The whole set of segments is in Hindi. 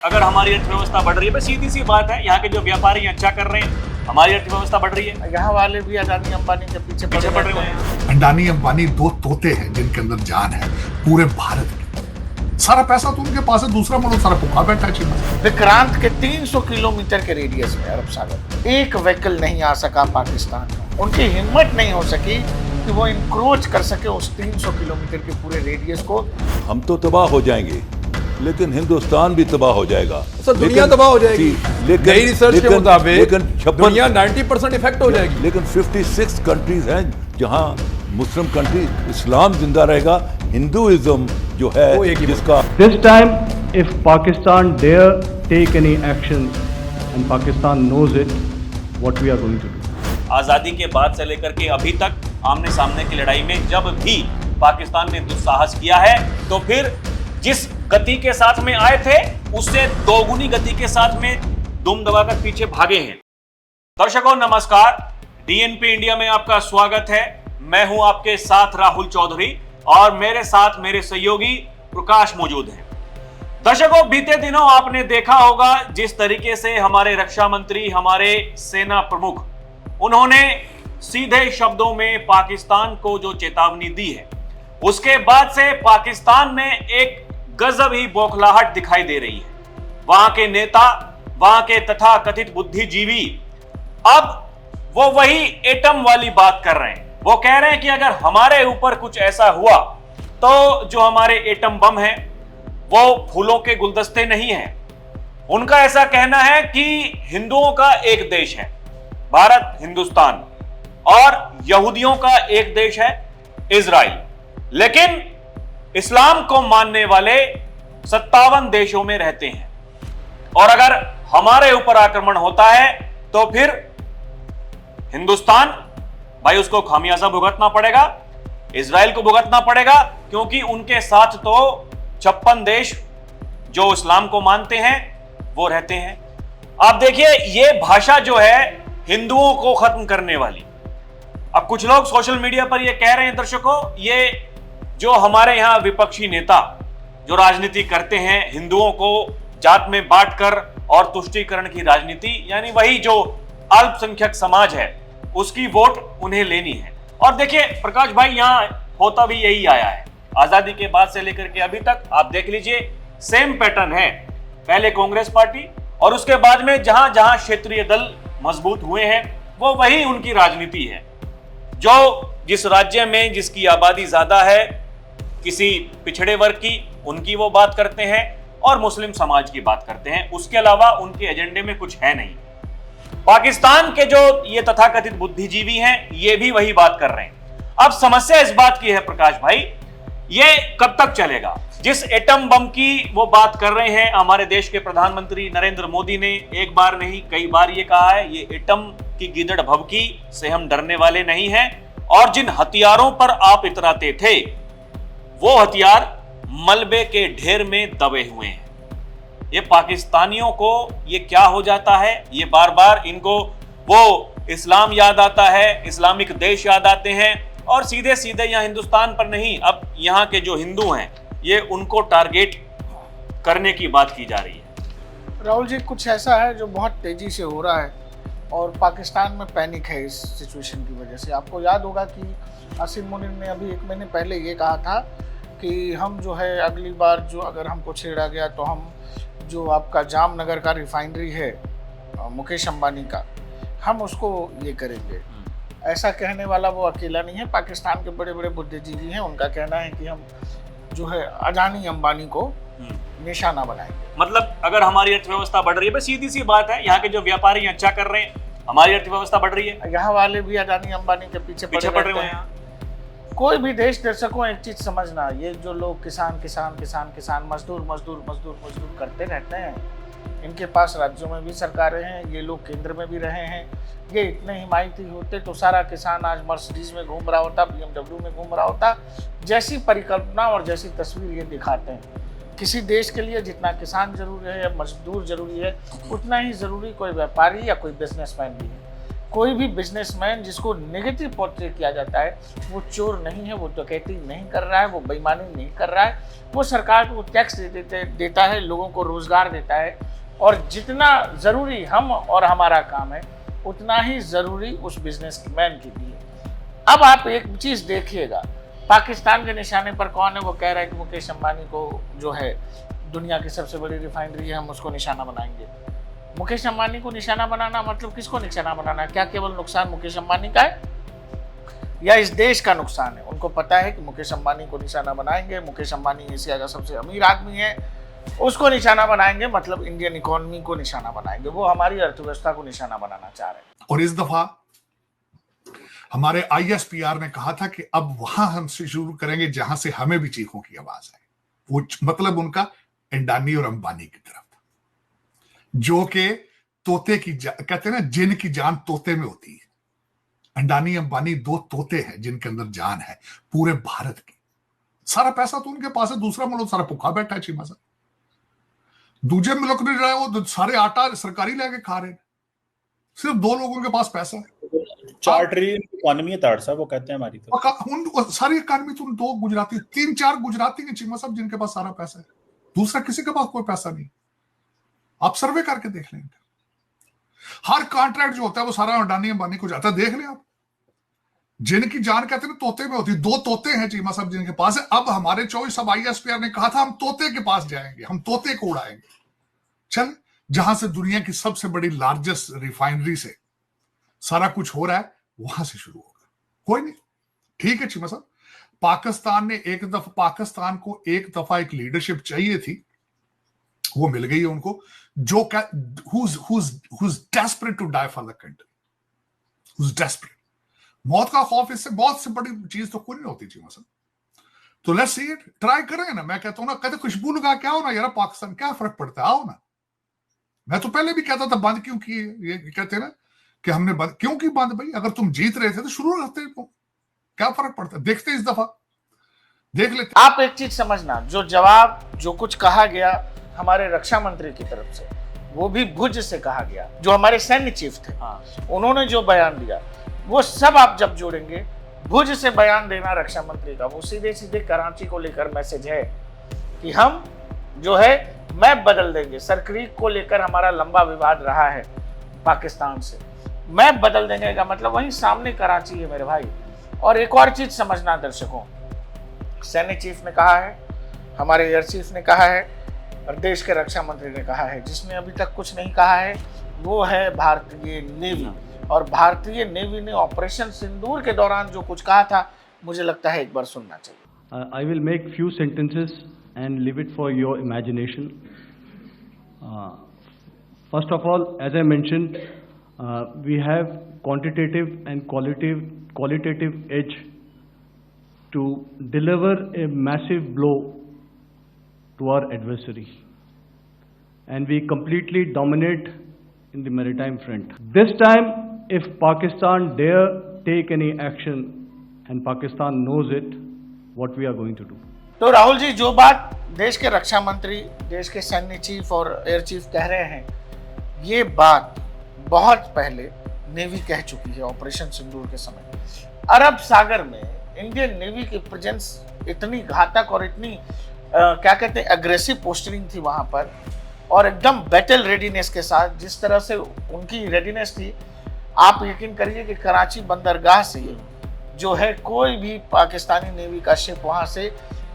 अगर हमारी अर्थव्यवस्था बढ़ रही है, सीधी सी बात है, यहाँ के जो व्यापारी अच्छा कर रहे हैं, हमारी अर्थव्यवस्था बढ़ रही है। यहाँ वाले भी अडानी अंबानी के पीछे पड़ रहे हैं। अडानी अंबानी दो तोते हैं जिनके अंदर जान है पूरे भारत में। सारा पैसा तो उनके पास है, दूसरा मुल्क सारा भूखा बैठा है चीन। विक्रांत के 300 किलोमीटर के रेडियस में अरब सागर एक व्हीकल नहीं आ सका पाकिस्तान में। उनकी हिम्मत नहीं हो सकी कि वो इंक्रोच कर सके उस 300 किलोमीटर के पूरे रेडियस को। हम तो तबाह हो जाएंगे, लेकिन हिंदुस्तान भी तबाह हो जाएगा। सर दुनिया तबाह हो जाएगी। नई रिसर्च के मुताबिक दुनिया 90% इफेक्ट हो जाएगी। लेकिन 56 कंट्रीज हैं जहां मुस्लिम कंट्री इस्लाम जिंदा रहेगा, हिंदुइज्म जो है वो एक ही जिसका। This time, if Pakistan dare take any action, and Pakistan knows it, what we are going to do. आजादी के बाद से लेकर के अभी तक आमने सामने की लड़ाई में जब भी पाकिस्तान ने दुस्साहस किया है, तो फिर जिस गति के साथ में आए थे उससे दोगुनी गति के साथ में दुम दबाकर पीछे भागे हैं। दर्शकों नमस्कार, डीएनपी इंडिया में आपका स्वागत है। मैं हूं आपके साथ राहुल चौधरी और मेरे साथ मेरे सहयोगी प्रकाश मौजूद हैं। दर्शकों, बीते दिनों आपने देखा होगा जिस तरीके से हमारे रक्षा मंत्री, हमारे सेना प्रमुख, उन्होंने सीधे शब्दों में पाकिस्तान को जो चेतावनी दी है, उसके बाद से पाकिस्तान में एक गजब ही बौखलाहट दिखाई दे रही है। वहां के नेता, वहां के तथा कथित बुद्धिजीवी अब वो वही एटम वाली बात कर रहे हैं। वो कह रहे हैं कि अगर हमारे ऊपर कुछ ऐसा हुआ तो जो हमारे एटम बम हैं वो फूलों के गुलदस्ते नहीं हैं। उनका ऐसा कहना है कि हिंदुओं का एक देश है भारत, हिंदुस्तान, और यहूदियों का एक देश है इजराइल। लेकिन इस्लाम को मानने वाले 57 देशों में रहते हैं, और अगर हमारे ऊपर आक्रमण होता है तो फिर हिंदुस्तान भाई उसको खामियाजा भुगतना पड़ेगा, इजराइल को भुगतना पड़ेगा, क्योंकि उनके साथ तो 56 देश जो इस्लाम को मानते हैं वो रहते हैं। आप देखिए, ये भाषा जो है हिंदुओं को खत्म करने वाली। अब कुछ लोग सोशल मीडिया पर ये कह रहे हैं, दर्शकों, ये जो हमारे यहां विपक्षी नेता जो राजनीति करते हैं, हिंदुओं को जात में बांटकर और तुष्टीकरण की राजनीति, यानी वही जो अल्पसंख्यक समाज है उसकी वोट उन्हें लेनी है। और देखिए प्रकाश भाई, यहां होता भी यही आया है आजादी के बाद से लेकर के अभी तक। आप देख लीजिए, सेम पैटर्न है। पहले कांग्रेस पार्टी और उसके बाद में जहां जहां क्षेत्रीय दल मजबूत हुए हैं वो वही उनकी राजनीति है। जो जिस राज्य में जिसकी आबादी ज्यादा है, किसी पिछड़े वर्ग की, उनकी वो बात करते हैं और मुस्लिम समाज की बात करते हैं। उसके अलावा उनके एजेंडे में कुछ है नहीं। पाकिस्तान के जो ये तथाकथित बुद्धिजीवी हैं, ये भी वही बात कर रहे हैं। अब समस्या इस बात की है प्रकाश भाई, ये कब तक चलेगा? जिस एटम बम की वो बात कर रहे हैं, हमारे देश के प्रधानमंत्री नरेंद्र मोदी ने एक बार नहीं कई बार ये कहा है, ये एटम की गीदड़ भभकी से हम डरने वाले नहीं हैं। और जिन हथियारों पर आप इतराते थे वो हथियार मलबे के ढेर में दबे हुए हैं। ये पाकिस्तानियों को ये क्या हो जाता है, ये बार बार इनको वो इस्लाम याद आता है, इस्लामिक देश याद आते हैं, और सीधे सीधे यहाँ हिंदुस्तान पर नहीं, अब यहाँ के जो हिंदू हैं ये उनको टारगेट करने की बात की जा रही है। राहुल जी, कुछ ऐसा है जो बहुत तेजी से हो रहा है और पाकिस्तान में पैनिक है इस सिचुएशन की वजह से। आपको याद होगा कि आसिम मुनीर ने अभी 1 महीने पहले ये कहा था कि हम जो है अगली बार जो अगर हमको छेड़ा गया तो हम जो आपका जामनगर का रिफाइनरी है मुकेश अंबानी का, हम उसको ये करेंगे। ऐसा कहने वाला वो अकेला नहीं है, पाकिस्तान के बड़े बड़े बुद्धिजीवी हैं, उनका कहना है कि हम जो है अडानी अंबानी को निशाना बनाएंगे। मतलब अगर हमारी अर्थव्यवस्था बढ़ रही है, सीधी सी बात है, यहाँ के जो व्यापारी अच्छा कर रहे हैं, हमारी अर्थव्यवस्था बढ़ रही है, यहाँ वाले भी अडानी अंबानी के पीछे पड़ रहे हैं। कोई भी देश, दर्शकों, एक चीज समझना, ये जो लोग किसान किसान किसान किसान मजदूर मजदूर मजदूर मजदूर करते रहते हैं, इनके पास राज्यों में भी सरकारें हैं, ये लोग केंद्र में भी रहे हैं। ये इतने हिमायती होते तो सारा किसान आज मर्सिडीज में घूम रहा होता, BMW में घूम रहा होता। जैसी परिकल्पना और जैसी तस्वीर ये दिखाते हैं, किसी देश के लिए जितना किसान जरूरी है या मजदूर जरूरी है, उतना ही जरूरी कोई व्यापारी या कोई बिजनेसमैन भी है। कोई भी बिजनेसमैन जिसको नेगेटिव पोर्ट्रे किया जाता है वो चोर नहीं है, वो डकैती नहीं कर रहा है, वो बेईमानी नहीं कर रहा है, वो सरकार को टैक्स देता है, लोगों को रोजगार देता है, और जितना ज़रूरी हम और हमारा काम है उतना ही ज़रूरी उस बिजनेसमैन के लिए। अब आप एक चीज़ देखिएगा, पाकिस्तान के निशाने पर कौन है? वो कह रहा है कि मुकेश अंबानी को जो है दुनिया की सबसे बड़ी रिफाइनरी है, हम उसको निशाना बनाएंगे। मुकेश अंबानी को निशाना बनाना मतलब किसको निशाना बनाना? क्या केवल नुकसान मुकेश अंबानी का है या इस देश का नुकसान है? उनको पता है कि मुकेश अंबानी को निशाना बनाएंगे, मुकेश अंबानी एशिया का सबसे अमीर आदमी है, उसको निशाना बनाएंगे मतलब इंडियन इकोनॉमी को निशाना बनाएंगे, वो हमारी अर्थव्यवस्था को निशाना बनाना चाह रहे हैं। और इस दफा हमारे ISPR ने कहा था कि अब वहां हम शुरू करेंगे जहां से हमें भी चीखों की आवाज आए। वो मतलब उनका अंडानी और अंबानी की तरफ, जो कि तोते की कहते हैं ना, जिन की जान तोते में होती है। अंडानी अंबानी दो तोते हैं जिनके अंदर जान है पूरे भारत की। सारा पैसा तो उनके पास है, दूसरा मुल्क सारा भुखा बैठा है। चीमा साहब दूसरे मुल्क में रहे, वो सारे आटा सरकारी लेके खा रहे हैं, सिर्फ दो लोगों के पास पैसा है। 4 ट्रिलियन इकोनॉमी है ताड़ साहब, वो कहते हैं हमारी तो सारी इकोनॉमी तो दो गुजराती, 3-4 गुजराती हैं चीमा साहब जिनके पास सारा पैसा है, दूसरा किसी के पास कोई पैसा नहीं। आप सर्वे करके देख लेंगे, हर कॉन्ट्रैक्ट जो होता है वो सारा अडानी अंबानी को जाता है। देख लें आप, जिनकी जान कहते हैं तोते में होती है, दो तोते हैं चीमा साहब जिनके पास है। अब हमारे 24 सब ISPR ने कहा था हम तोते के पास जाएंगे, हम तोते को उड़ाएंगे। चल, जहां से दुनिया की सबसे बड़ी लार्जेस्ट रिफाइनरी से सारा कुछ हो रहा है, वहां से शुरू होगा। कोई नहीं, ठीक है चीमा साहब। पाकिस्तान को एक दफा एक लीडरशिप चाहिए थी, वो मिल गई है उनको, जो who's desperate to die for the country, who's desperate। मौत का खौफ इससे बहुत से बड़ी चीज तो कोई नहीं होती चीमा साहब। तो लेट्स सी इट, ट्राई करें ना। मैं कहता हूं ना, कहते खुशबू लगा के आओ ना यार, पाकिस्तान क्या फर्क पड़ता है, आओ ना। मैं तो पहले भी कहता था बंद क्यों किए, ये कहते ना कि हमने बंद क्यों की बंद। भाई अगर तुम जीत रहे थे तो शुरू रखते, क्या फर्क पड़ता है? देखते इस दफा, देख लेते। आप एक चीज समझना, जो जवाब जो कुछ कहा गया हमारे रक्षा मंत्री की तरफ से, वो भी भुज से कहा गया। जो हमारे सैन्य चीफ थे, उन्होंने जो बयान दिया, वो सब आप जब जोड़ेंगे, भुज से बयान देना रक्षा मंत्री का, वो सीधे सीधे कराची को लेकर मैसेज है कि हम जो है मैप बदल देंगे। सरक्रीक को लेकर हमारा लंबा विवाद रहा है पाकिस्तान से, मैप बदल देंगे का मतलब वहीं सामने कराची है मेरे भाई। और एक और चीज समझना दर्शकों, सैन्य चीफ ने कहा है, हमारे एयर चीफ ने कहा है, और देश के रक्षा मंत्री ने कहा है। जिसने अभी तक कुछ नहीं कहा है वो है भारतीय नेवी। और भारतीय नेवी ने ऑपरेशन सिंदूर के दौरान जो कुछ कहा था, मुझे लगता है एक बार सुनना चाहिए। I will make few sentences and leave it for your imagination. First of all, as I mentioned, we have quantitative and qualitative edge to deliver a massive blow to our adversary, and we completely dominate in the maritime front. This time, if Pakistan dare take any action, and Pakistan knows it, what we are going to do. तो राहुल जी, जो बात देश के रक्षा मंत्री, देश के सैन्य चीफ और एयर चीफ कह रहे हैं, ये बात बहुत पहले नेवी कह चुकी है ऑपरेशन सिंदूर के समय। अरब सागर में इंडियन नेवी की प्रेजेंस इतनी घातक और इतनी क्या कहते हैं अग्रेसिव पोस्टरिंग थी वहां पर, और एकदम बैटल रेडीनेस के साथ, जिस तरह से उनकी रेडीनेस थी, आप यकीन करिए कि कराची बंदरगाह से जो है कोई भी पाकिस्तानी नेवी का शिप वहां से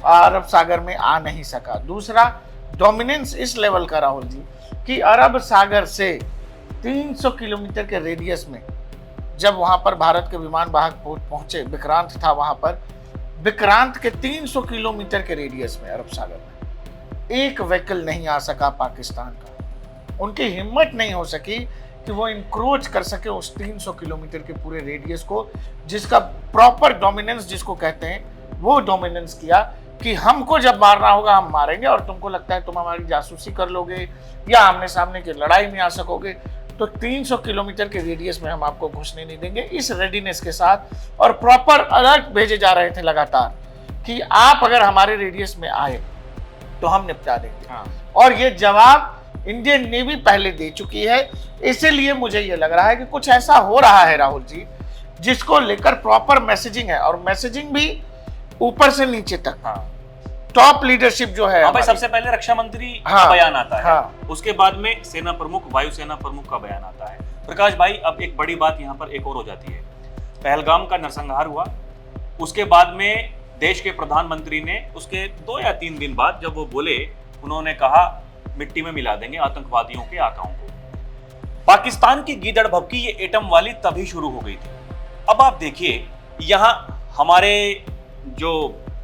अरब सागर में आ नहीं सका। दूसरा, डोमिनेंस इस लेवल का राहुल जी कि अरब सागर से 300 किलोमीटर के रेडियस में जब वहां पर भारत के विमान वाहक पहुंचे, विक्रांत था वहां पर, विक्रांत के 300 किलोमीटर के रेडियस में अरब सागर में एक व्हीकल नहीं आ सका पाकिस्तान का। उनकी हिम्मत नहीं हो सकी कि वो इंक्रोच कर सके उस 300 किलोमीटर के पूरे रेडियस को, जिसका प्रॉपर डोमिनेंस जिसको कहते हैं, वो डोमिनेंस किया कि हमको जब मारना होगा हम मारेंगे, और तुमको लगता है तुम हमारी जासूसी कर लोगे या आमने सामने की लड़ाई में आ सकोगे, तो 300 किलोमीटर के रेडियस में हम आपको घुसने नहीं देंगे। इस रेडीनेस के साथ और प्रॉपर अलर्ट भेजे जा रहे थे लगातार कि आप अगर हमारे रेडियस में आए तो हम निपटा देंगे। और ये जवाब इंडियन नेवी पहले दे चुकी है। इसीलिए मुझे ये लग रहा है कि कुछ ऐसा हो रहा है राहुल जी जिसको लेकर प्रॉपर मैसेजिंग है, और मैसेजिंग भी ऊपर से नीचे तक। टॉप लीडरशिप जो है भाई, सबसे पहले रक्षा मंत्री का बयान आता है, उसके बाद में सेना प्रमुख, वायुसेना प्रमुख का बयान आता है। प्रकाश भाई, अब एक बड़ी बात यहाँ पर एक और हो जाती है। पहलगाम का नरसंहार हुआ, उसके बाद में देश के प्रधानमंत्री ने उसके 2 या 3 दिन बाद जब वो बोले, उन्होंने कहा मिट्टी में मिला देंगे आतंकवादियों के आकाओं को। पाकिस्तान की गीदड़ भभकी ये एटम वाली तभी शुरू हो गई थी। अब आप देखिए, यहाँ हमारे जो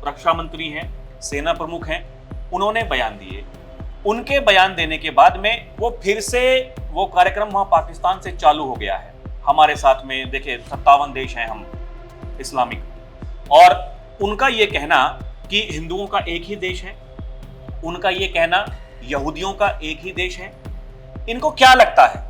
रक्षा मंत्री हैं, सेना प्रमुख हैं, उन्होंने बयान दिए। उनके बयान देने के बाद में वो फिर से वो कार्यक्रम वहां पाकिस्तान से चालू हो गया है। हमारे साथ में देखिए 57 देश हैं हम इस्लामिक, और उनका ये कहना कि हिंदुओं का एक ही देश है, उनका ये कहना यहूदियों का एक ही देश है। इनको क्या लगता है,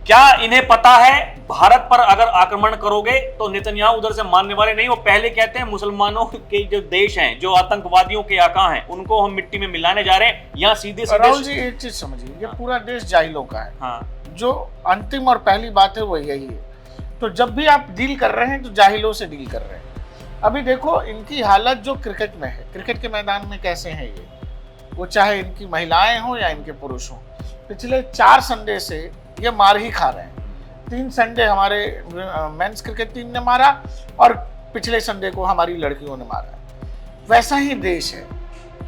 क्या इन्हें पता है भारत पर अगर आक्रमण करोगे तो नेतन्याहू उधर से मानने वाले नहीं? वो पहले कहते हैं मुसलमानों के जो देश हैं, जो आतंकवादियों के आका हैं, उनको हम मिट्टी में मिलाने जा रहे हैं। यहाँ सीधे राहुल जी एक चीज समझिए, ये पूरा देश जाहिलों का है। जो अंतिम और पहली बात है वो यही है। तो जब भी आप डील कर रहे हैं तो जाहिलों से डील कर रहे हैं। अभी देखो इनकी हालत जो क्रिकेट में है, क्रिकेट के मैदान में कैसे है ये, वो चाहे इनकी महिलाएं हो या इनके पुरुष हो, पिछले 4 संडे से ये मार ही खा रहे हैं। 3 संडे हमारे मेंस क्रिकेट टीम ने मारा और पिछले संडे को हमारी लड़कियों ने मारा। वैसा ही देश है।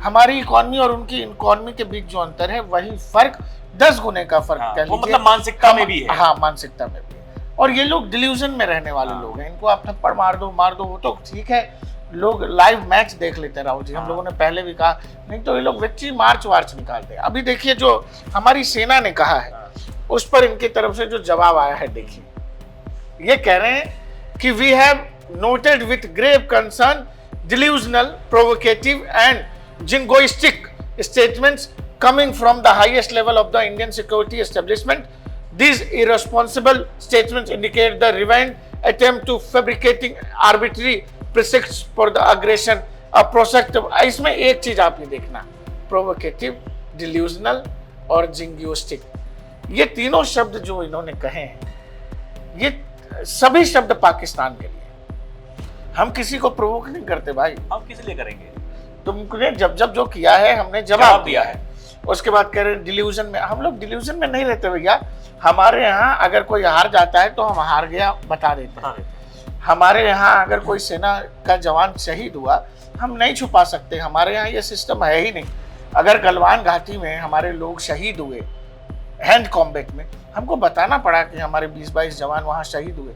हमारी इकोनॉमी और उनकी इकोनॉमी के बीच जो अंतर है, वही फर्क 10 गुने का फर्क कह लीजिए। मतलब मानसिकता में भी है। हाँ, मानसिकता में भी। और ये लोग डिल्यूजन में रहने वाले लोग हैं। इनको आप थप्पड़ मार दो वो तो ठीक है, लोग लाइव मैच देख लेते हैं राहुल जी। हम लोगों ने पहले भी कहा, नहीं तो ये लोग विक्ट्री मार्च वार्च निकालते हैं। अभी देखिए जो हमारी सेना ने कहा है उस पर इनकी तरफ से जो जवाब आया है, देखिए ये कह रहे हैं कि we have noted with grave concern delusional, provocative and jingoistic statements coming from the highest level of the Indian security establishment. These irresponsible statements indicate the revenge attempt to fabricating arbitrary precepts for the aggression of prospective. इसमें एक चीज आप ये देखना, provocative, delusional और jingoistic, ये तीनों शब्द जो इन्होंने कहे हैं, ये सभी शब्द पाकिस्तान के लिए। हम किसी को प्रोवोक नहीं करते भाई, हम किस लिए करेंगे? तुमने जब जो किया है हमने जवाब दिया है। उसके बाद कह रहे डिल्यूजन में, हम लोग डिल्यूजन में नहीं रहते भैया। हमारे यहाँ अगर कोई हार जाता है तो हम हार गया बता देते हैं। हमारे यहाँ अगर कोई सेना का जवान शहीद हुआ, हम नहीं छुपा सकते। हमारे यहाँ ये सिस्टम है ही नहीं। अगर गलवान घाटी में हमारे लोग शहीद हुए हैंड कॉम्बैट में, हमको बताना पड़ा कि हमारे 20-22 जवान वहाँ शहीद हुए।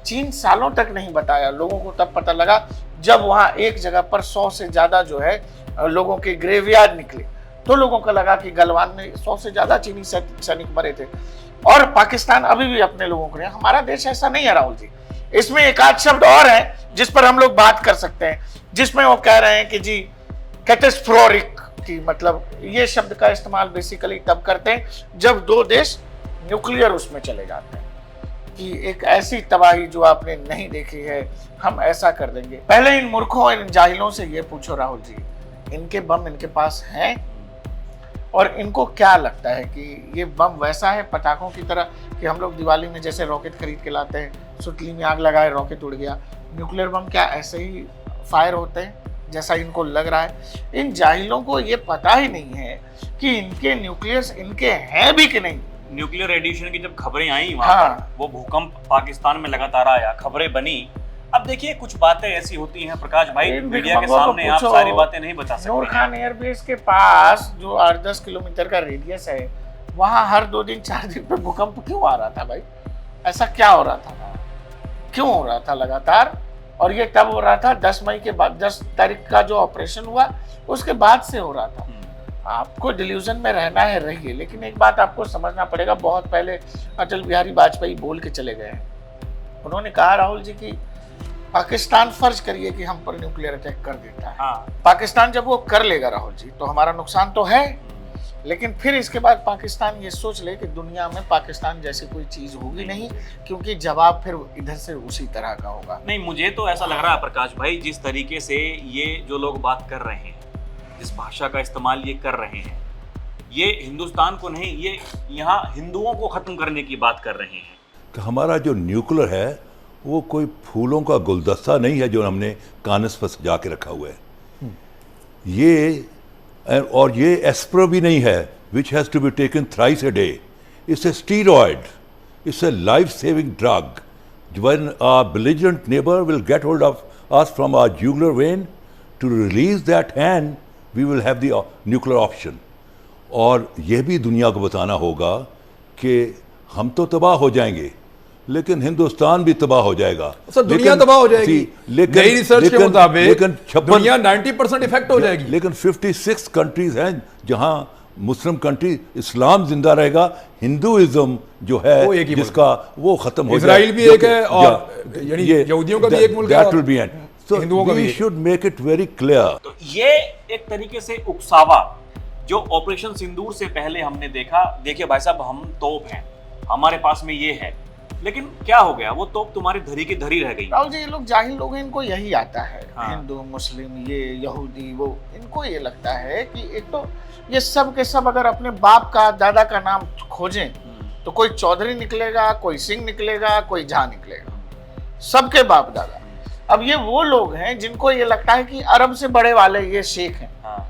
चीन सालों तक नहीं बताया, लोगों को तब पता लगा जब वहाँ एक जगह पर 100 से ज्यादा जो है लोगों के ग्रेवयार्ड निकले, तो लोगों को लगा कि गलवान में 100 से ज्यादा चीनी सैनिक मरे थे। और पाकिस्तान अभी भी अपने लोगों को नहीं, हमारा देश ऐसा नहीं है राहुल जी। इसमें एक आध शब्द और है जिस पर हम लोग बात कर सकते हैं, जिसमें वो कह रहे हैं कि जी कैटेस्ट्रोफिक की, मतलब ये शब्द का इस्तेमाल बेसिकली तब करते हैं जब 2 देश न्यूक्लियर उसमें चले जाते हैं, कि एक ऐसी तबाही जो आपने नहीं देखी है, हम ऐसा कर देंगे। पहले इन मूर्खों, इन जाहिलों से ये पूछो राहुल जी, इनके बम इनके पास हैं? और इनको क्या लगता है कि ये बम वैसा है पटाखों की तरह कि हम लोग दिवाली में जैसे रॉकेट खरीद के लाते हैं, सुतली में आग लगाए रॉकेट उड़ गया? न्यूक्लियर बम क्या ऐसे ही फायर होते हैं जैसा इनको लग रहा है? इन जाहिलों को ये पता ही नहीं है कि इनके न्यूक्लियस इनके हैं भी कि नहीं। न्यूक्लियर रेडिएशन की जब खबरें आई वहां पर, वो भूकंप पाकिस्तान में लगातार आया, खबरें बनी। अब देखिए कुछ बातें ऐसी होती हैं प्रकाश भाई, मीडिया के सामने आप सारी बातें नहीं बता सकते। नूर खान एयरबेस के पास जो 8-10 किलोमीटर का रेडियस है, वहां हर 2 दिन 4 दिन पे भूकंप क्यों आ रहा था भाई? ऐसा क्या हो रहा था, क्यों हो रहा था लगातार? और ये तब हो रहा था 10 मई के बाद, 10 तारीख का जो ऑपरेशन हुआ उसके बाद से हो रहा था। आपको डिल्यूजन में रहना है रहिए, लेकिन एक बात आपको समझना पड़ेगा, बहुत पहले अटल बिहारी वाजपेयी बोल के चले गए। उन्होंने कहा राहुल जी की पाकिस्तान फर्ज करिए कि हम पर न्यूक्लियर अटैक कर देता है। पाकिस्तान जब वो कर लेगा राहुल जी, तो हमारा नुकसान तो है, लेकिन फिर इसके बाद पाकिस्तान ये सोच ले कि दुनिया में पाकिस्तान जैसी कोई चीज होगी नहीं, क्योंकि जवाब फिर इधर से उसी तरह का होगा। नहीं, मुझे तो ऐसा लग रहा है प्रकाश भाई, जिस तरीके से ये जो लोग बात कर रहे हैं, जिस भाषा का इस्तेमाल ये कर रहे हैं, ये हिंदुस्तान को नहीं, ये यहाँ हिंदुओं को खत्म करने की बात कर रहे हैं। कि हमारा जो न्यूक्लियर है वो कोई फूलों का गुलदस्ता नहीं है जो हमने कानस पर सजा के रखा हुआ है। ये और ये एस्प्रो भी नहीं है which has to be taken thrice a day. It's a steroid, it's a life saving drug. When our belligerent neighbor will get hold of us from our jugular vein, to release that hand, we will have the nuclear option. और यह भी दुनिया को बताना होगा कि हम तो तबाह हो जाएंगे लेकिन हिंदुस्तान भी तबाह हो जाएगा। सर दुनिया तबाह हो जाएगी, नई रिसर्च के मुताबिक दुनिया 90% इफेक्ट हो जाएगी। लेकिन 56 कंट्रीज हैं जहां मुस्लिम कंट्री, इस्लाम जिंदा रहेगा, हिंदुइज्म जो है जिसका वो खत्म हो जाएगा। इजराइल भी एक है और यानी यहूदियों का भी एक मुल्क है, that will be end. So we should make it very clear. तो ये एक तरीके से उकसावा जो ऑपरेशन सिंदूर से पहले हमने देखा। देखिए भाई साहब, हम तोप हैं, हमारे पास में ये है, लेकिन क्या हो गया, वो तोप तुम्हारी धरी की धरी रह गई। राहुल जी, ये लोग जाहिल लोग हैं, इनको यही आता है। हाँ। हिंदू मुस्लिम ये यहूदी वो, इनको ये लगता है कि एक तो ये सब के सब अगर अपने बाप का दादा का नाम खोजें तो कोई चौधरी निकलेगा, कोई सिंह निकलेगा, कोई झा निकलेगा, सबके बाप दादा। अब ये वो लोग हैं जिनको ये लगता है कि अरब से बड़े वाले ये शेख हैं। हाँ।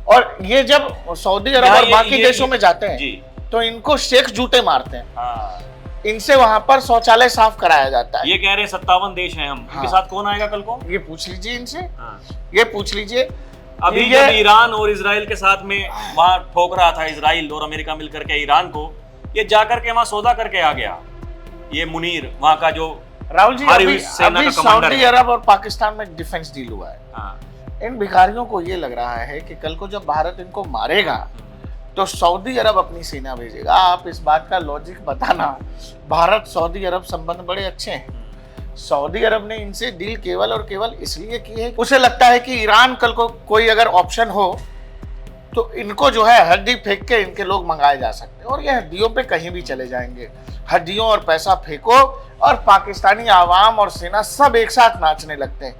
और ये जब सऊदी अरब और बाकी देशों में जाते हैं तो इनको शेख जूते मारते हैं। हाँ। इनसे वहां पर शौचालय साफ कराया जाता है। ये कह रहे 57 देश हैं हम। हाँ। इनके साथ कौन आएगा कल को? ये पूछ लीजिए इनसे। हाँ। ये पूछ लीजिए। अभी जब ईरान और इजराइल के साथ में वहां ठोक रहा था, इजराइल और अमेरिका मिलकर के ईरान को, ये जाकर के वहां सौदा करके आ गया। ये मुनीर वहां का जो राहुल जी, अभी सऊदी अरब और पाकिस्तान में डिफेंस डील हुआ है। हाँ। इन भिखारियों को ये लग रहा है कि कल को जब भारत इनको मारेगा तो सऊदी अरब अपनी सेना भेजेगा। आप इस बात का लॉजिक बताना। भारत सऊदी अरब संबंध बड़े अच्छे हैं। सऊदी अरब ने इनसे डील केवल और केवल इसलिए की है, उसे लगता है कि ईरान कल को कोई अगर ऑप्शन हो तो इनको जो है हड्डी फेंक के इनके लोग मंगाए जा सकते हैं और ये हड्डियों पे कहीं भी चले जाएंगे। हड्डियों और पैसा फेंको और पाकिस्तानी आवाम और सेना सब एक साथ नाचने लगते हैं।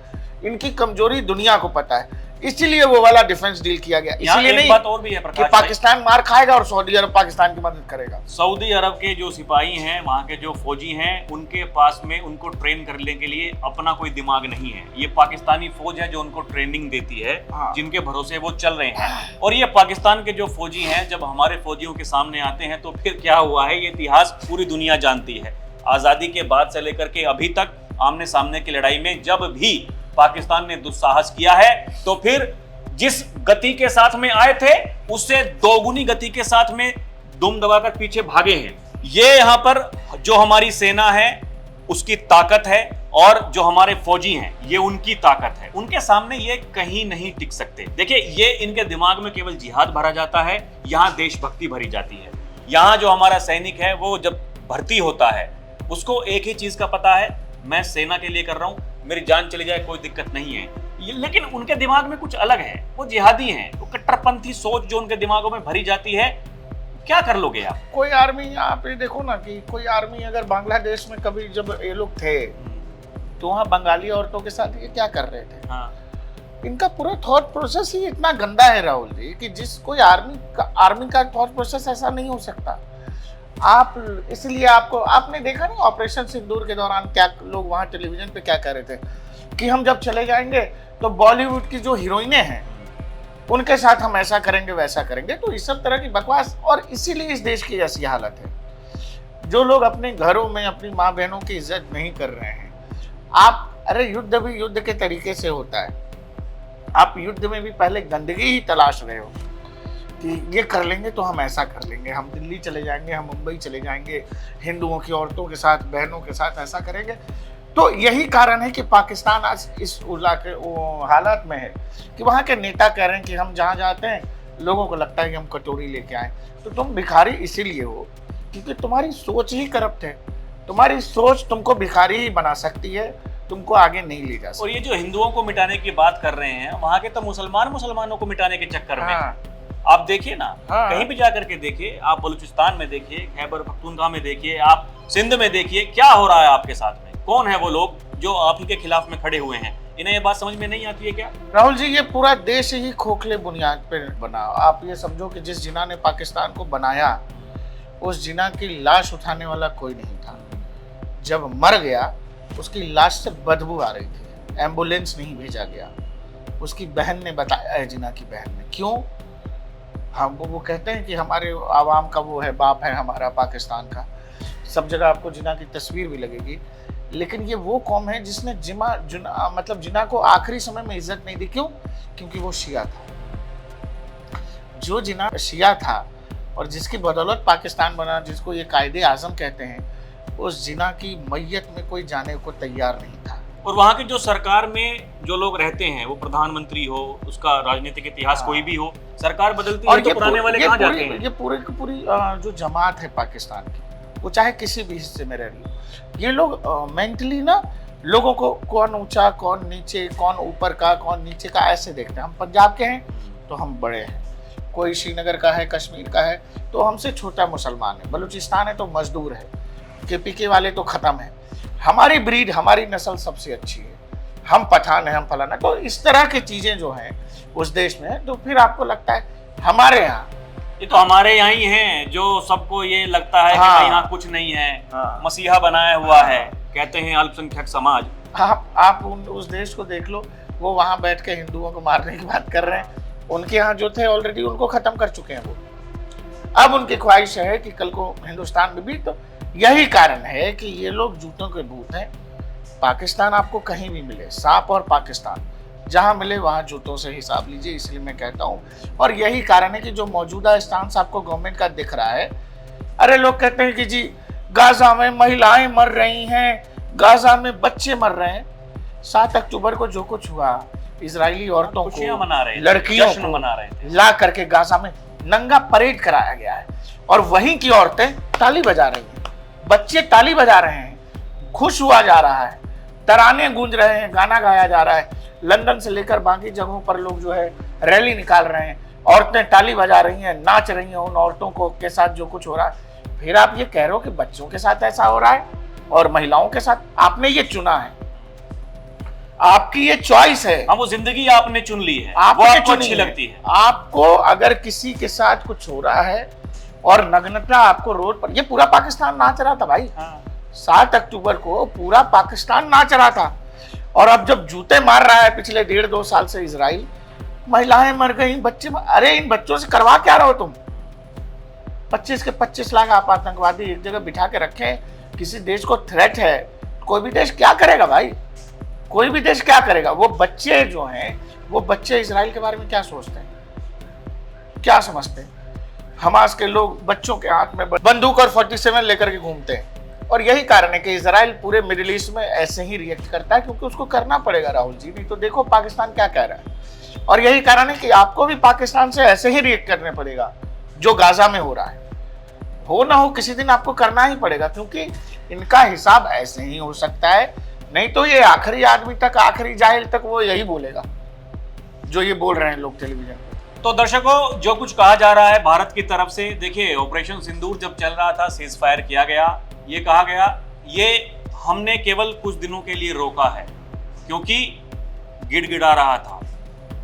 इनकी कमजोरी दुनिया को पता है, इसीलिए वो वाला डिफेंस डील किया गया। इसलिए नहीं बात और भी है कि पाकिस्तान मार खाएगा और सऊदी अरब पाकिस्तान की मदद करेगा। सऊदी अरब के जो सिपाही हैं, वहाँ के जो फौजी हैं, उनके पास में उनको ट्रेन करने के लिए अपना कोई दिमाग नहीं है। ये पाकिस्तानी फौज है जो उनको ट्रेनिंग देती है। हाँ। जिनके भरोसे वो चल रहे हैं। और ये पाकिस्तान के जो फौजी हैं, जब हमारे फौजियों के सामने आते हैं तो फिर क्या हुआ है, ये इतिहास पूरी दुनिया जानती है। आजादी के बाद से लेकर के अभी तक आमने सामने की लड़ाई में जब भी पाकिस्तान ने दुस्साहस किया है तो फिर जिस गति के साथ में आए थे उससे दोगुनी गति के साथ में दुम दबाकर पीछे भागे हैं। ये यहाँ पर जो हमारी सेना है उसकी ताकत है और जो हमारे फौजी हैं ये उनकी ताकत है। उनके सामने ये कहीं नहीं टिक सकते। देखिए, ये इनके दिमाग में केवल जिहाद भरा जाता है, यहाँ देशभक्ति भरी जाती है। यहाँ जो हमारा सैनिक है वो जब भर्ती होता है उसको एक ही चीज का पता है, मैं सेना के लिए कर रहा हूं, मेरी जान चली जाए कोई दिक्कत नहीं है। लेकिन उनके दिमाग में कुछ अलग है, वो जिहादी हैं, वो कट्टरपंथी सोच जो उनके दिमागों में भरी जाती है। क्या कर लोगे आप? कोई आर्मी, आप ये देखो ना कि कोई आर्मी अगर बांग्लादेश में कभी जब ये लोग थे तो वहाँ बंगाली औरतों के साथ ये क्या कर रहे थे। हाँ। इनका पूरा थॉट प्रोसेस ही इतना गंदा है राहुल जी कि जिस कोई आर्मी का थॉट प्रोसेस ऐसा नहीं हो सकता। आप इसलिए आपने देखा नहीं ऑपरेशन सिंदूर के दौरान क्या लोग वहां टेलीविजन पे क्या कह रहे थे कि हम जब चले जाएंगे तो बॉलीवुड की जो हीरोइनें हैं उनके साथ हम ऐसा करेंगे वैसा करेंगे। तो इस सब तरह की बकवास, और इसीलिए इस देश की ऐसी हालत है। जो लोग अपने घरों में अपनी माँ बहनों की इज्जत नहीं कर रहे हैं, आप अरे युद्ध भी युद्ध के तरीके से होता है। आप युद्ध में भी पहले गंदगी ही तलाश रहे हो कि ये कर लेंगे तो हम ऐसा कर लेंगे, हम दिल्ली चले जाएंगे, हम मुंबई चले जाएंगे, हिंदुओं की औरतों के साथ बहनों के साथ ऐसा करेंगे। तो यही कारण है कि पाकिस्तान आज इस हालात में है कि वहाँ के नेता कह रहे हैं कि हम जहाँ जाते हैं लोगों को लगता है कि हम कटोरी लेके आए। तो तुम भिखारी इसीलिए हो क्योंकि तुम्हारी सोच ही करप्ट है। तुम्हारी सोच तुमको भिखारी ही बना सकती है, तुमको आगे नहीं ले जा सकती। और ये जो हिंदुओं को मिटाने की बात कर रहे हैं, वहाँ के तो मुसलमानों को मिटाने के चक्कर में आप देखिए ना। हाँ। कहीं भी जाकर के देखिए, आप बलूचिस्तान में देखिए, खैबर पख्तूनख्वा में देखिए, आप सिंध में देखिए, क्या हो रहा है आपके साथ में। कौन है वो लोग जो आप ही के खिलाफ में खड़े हुए हैं? इन्हें ये बात समझ में नहीं आती है क्या? राहुल जी, ये पूरा देश ही खोखले बुनियाद पर बना। आप ये समझो कि जिस जिना ने पाकिस्तान को बनाया, उस जिना की लाश उठाने वाला कोई नहीं था। जब मर गया, उसकी लाश से बदबू आ रही थी, एम्बुलेंस नहीं भेजा गया। उसकी बहन ने बताया है, जिना की बहन ने। क्यों? हम वो कहते हैं कि हमारे आवाम का वो है, बाप है हमारा पाकिस्तान का। सब जगह आपको जिना की तस्वीर भी लगेगी। लेकिन ये वो कौम है जिसने जिना को आखिरी समय में इज्जत नहीं दी। क्यों? क्योंकि वो शिया था। जो जिना शिया था और जिसकी बदौलत पाकिस्तान बना, जिसको ये कायदे आजम कहते हैं, उस जिना की मैयत में कोई जाने को तैयार नहीं था। और वहाँ की जो सरकार में जो लोग रहते हैं, वो प्रधानमंत्री हो, उसका राजनीतिक इतिहास कोई भी हो, सरकार बदलती है तो पुराने वाले कहाँ जाते हैं? ये पूरी जो जमात है पाकिस्तान की, वो चाहे किसी भी हिस्से में रह रही हो, ये लोग मेंटली ना लोगों को कौन ऊंचा कौन नीचे, कौन ऊपर का कौन नीचे का ऐसे देखते हैं। हम पंजाब के हैं तो हम बड़े हैं, कोई श्रीनगर का है, कश्मीर का है तो हमसे छोटा मुसलमान है, बलूचिस्तान है तो मजदूर है, KPK वाले तो खत्म है, हमारी ब्रीड हमारी नस्ल सबसे अच्छी है, हम पठान है, हम फलाना। तो इस तरह की चीजें जो हैं उस देश में, तो फिर आपको लगता है हमारे यहाँ, ये तो हमारे यहाँ ही हैं जो सबको ये लगता है कि भाई यहाँ कुछ नहीं है, मसीहा बनाया हुआ है, कहते हैं अल्पसंख्यक समाज। आप उस देश को देख लो, वो वहां बैठ के हिंदुओं को मारने की बात कर रहे हैं। उनके यहाँ जो थे ऑलरेडी उनको खत्म कर चुके हैं वो। अब उनकी ख्वाहिश है कि कल को हिंदुस्तान में भी। तो यही कारण है कि ये लोग जूतों के भूत हैं। पाकिस्तान आपको कहीं भी मिले, सांप और पाकिस्तान जहां मिले वहां जूतों से हिसाब लीजिए, इसलिए मैं कहता हूं। और यही कारण है कि जो मौजूदा स्टांस आपको गवर्नमेंट का दिख रहा है, अरे लोग कहते हैं कि जी गाजा में महिलाएं मर रही हैं, गाजा में बच्चे मर रहे हैं। 7 अक्टूबर को जो कुछ हुआ, इजरायली औरतों को, लड़कियों को मना रहे थे, ला करके गाजा में नंगा परेड कराया गया है, और वहीं की औरतें ताली बजा रही हैं, बच्चे ताली बजा रहे हैं, खुश हुआ जा रहा है, तराने गूंज रहे हैं, गाना गाया जा रहा है। लंदन से लेकर बाकी जगहों पर लोग जो है रैली निकाल रहे हैं, औरतें ताली बजा रही हैं, नाच रही हैं उन औरतों को के साथ जो कुछ हो रहा है। फिर आप ये कह रहे हो कि बच्चों के साथ ऐसा हो रहा है और महिलाओं के साथ? आपने ये चुना है, आपकी ये चॉइस है। हाँ, वो जिंदगी आपने चुन ली है, आपको वो आपको अच्छी लगती है। आपको अगर किसी के साथ कुछ हो रहा है और नग्नता आपको रोड पर, ये पूरा पाकिस्तान नाच रहा था भाई। 7 अक्टूबर को पूरा पाकिस्तान नाच रहा था। और अब जब जूते मार रहा है पिछले 1.5-2 साल से इजराइल, महिलाएं मर गई, बच्चे, अरे इन बच्चों से करवा क्या रहे हो तुम? 25 के 25 लाख आप आतंकवादी एक जगह बिठा के रखे, किसी देश को थ्रेट है, कोई भी देश क्या करेगा भाई? कोई भी देश क्या करेगा? वो बच्चे जो हैं, वो बच्चे इजराइल के बारे में क्या सोचते हैं, क्या समझते हैं? हमास के लोग बच्चों के हाथ में बंदूक और 47 लेकर के घूमते हैं। और यही कारण है कि इजराइल पूरे मिडिल ईस्ट में ऐसे ही रिएक्ट करता है, क्योंकि उसको करना पड़ेगा राहुल जी, नहीं तो देखो पाकिस्तान क्या कह रहा है। और यही कारण है कि आपको भी पाकिस्तान से ऐसे ही रिएक्ट करने पड़ेगा जो गाजा में हो रहा है। हो ना हो किसी दिन आपको करना ही पड़ेगा, क्योंकि इनका हिसाब ऐसे ही हो सकता है। नहीं तो ये आखिरी आदमी तक, आखिरी जाहिल तक वो यही बोलेगा जो ये बोल रहे हैं लोग टेलीविजन पे। तो दर्शकों, जो कुछ कहा जा रहा है भारत की तरफ से, देखिए ऑपरेशन सिंदूर जब चल रहा था, सीज फायर किया गया, ये कहा गया ये हमने केवल कुछ दिनों के लिए रोका है, क्योंकि गिड़गिड़ा रहा था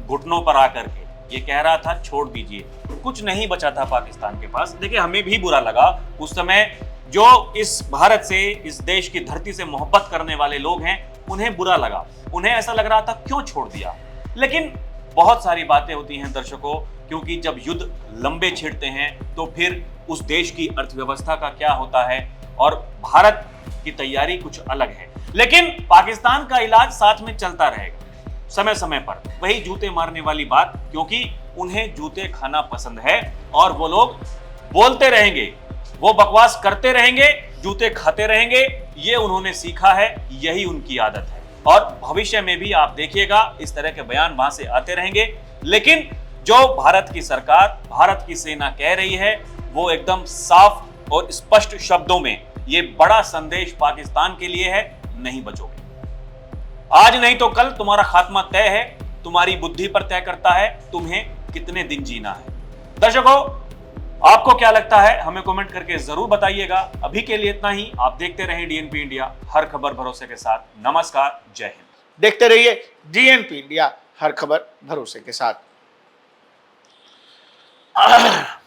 घुटनों पर आकर के, ये कह रहा था छोड़ दीजिए, कुछ नहीं बचा था पाकिस्तान के पास। देखिए हमें भी बुरा लगा उस समय, जो इस भारत से, इस देश की धरती से मोहब्बत करने वाले लोग हैं, उन्हें बुरा लगा, उन्हें ऐसा लग रहा था क्यों छोड़ दिया। लेकिन बहुत सारी बातें होती हैं दर्शकों, क्योंकि जब युद्ध लंबे छिड़ते हैं तो फिर उस देश की अर्थव्यवस्था का क्या होता है, और भारत की तैयारी कुछ अलग है। लेकिन पाकिस्तान का इलाज साथ में चलता रहेगा समय समय पर। वही जूते मारने वाली बात, क्योंकि उन्हें जूते खाना पसंद है और वो लोग बोलते रहेंगे, वो बकवास करते रहेंगे, जूते खाते रहेंगे, ये उन्होंने सीखा है, यही उनकी आदत है। और भविष्य में भी आप देखिएगा इस तरह के बयान वहां से आते रहेंगे। लेकिन जो भारत की सरकार, भारत की सेना कह रही है, वो एकदम साफ और स्पष्ट शब्दों में ये बड़ा संदेश पाकिस्तान के लिए है, नहीं बचोगे। आज नहीं तो कल तुम्हारा खात्मा तय है, तुम्हारी बुद्धि पर तय करता है तुम्हें कितने दिन जीना है। दर्शकों, आपको क्या लगता है हमें कमेंट करके जरूर बताइएगा। अभी के लिए इतना ही। आप देखते रहें DNP इंडिया, हर खबर भरोसे के साथ। नमस्कार, जय हिंद। देखते रहिए GNP इंडिया, हर खबर भरोसे के साथ।